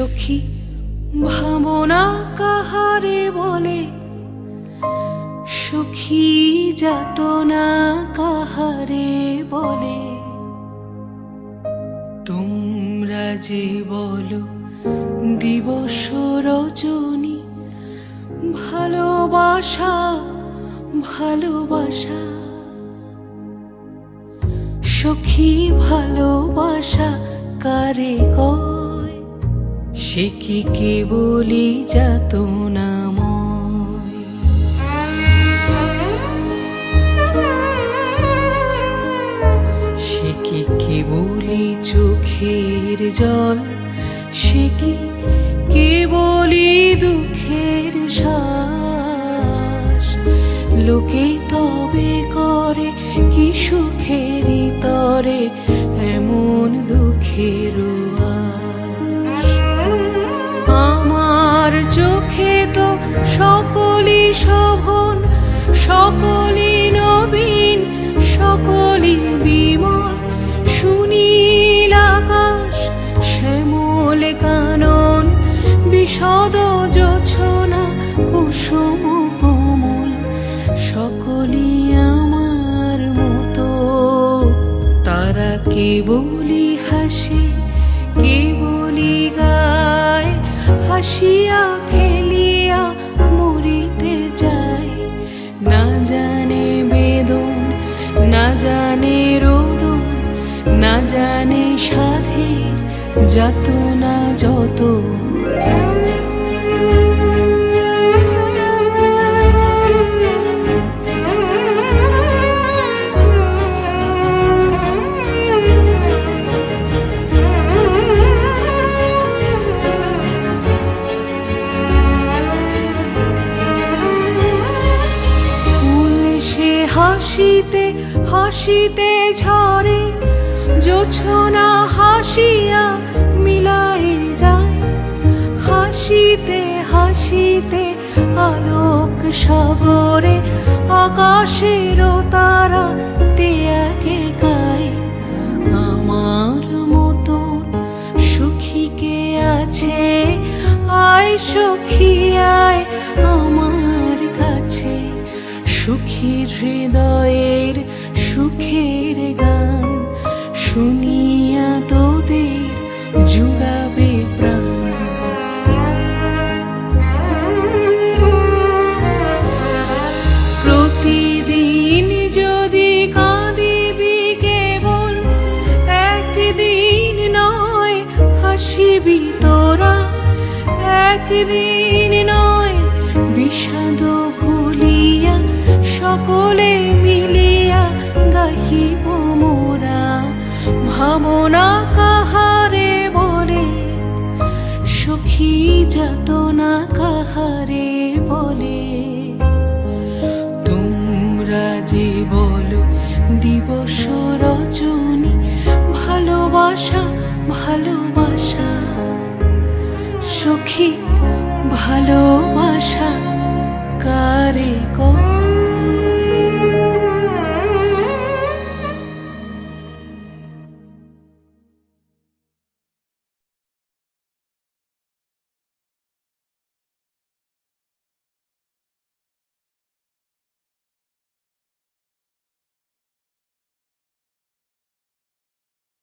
সখী ভাবনা কাহারে বলে, সখী যাতনা কাহারে বলে। তোমরা যে বলো দিবস রজনী, ভালোবাসা ভালোবাসা। সখী ভালোবাসা কারে কয়, সে কি কেবলি যাতনাময়। সে কি কেবলি চোখের জল, সে কি কেবলি দুঃখের শ্বাস। লোকে তবে করে কি সুখেরই তরে এমন দুঃখের আশ। আমার চোখে তো সকলই শোভন, সকলই নবীন, সকলই বিমল। সুনীল আকাশ, শ্যামল কানন, বিশদ জোছনা, কুসুম কোমল। সকলই আমার মতো, তারা কেবলি হাসে কেবলি গায়। হাসিয়া খেলিয়া মরিতে যায়, না জানে বেদন, না জানে রোদন, না জানে সাধের যাতনা যত। হাসিতে হাসিতে ঝরে, জোছনা হাসিয়া মিলাই যায়। হাসিতে হাসিতে আলোক সাগরে, আকাশের তারা তে একে গায়। আমার মতন সুখী কে আছে, আয় সখী আয় আমার কাছে। সুখীর হৃদয়ের সুখের গান, শুনিয়া তোদের জুড়াবে প্রাণ। প্রতিদিন যদি কাঁদিবি কেবল, একদিন নয় হাসিবি তোরা। একদিন নয় বিষাদ ভুলিয়া, সকলে মিলিয়া গাহিব মোরা। ভাবনা কাহারে বলে, সখী যাতনা কাহারে বলে। তোমরা যে বলো দিবস রজনী, ভালোবাসা ভালোবাসা। সখী ভালোবাসা কারে কয়।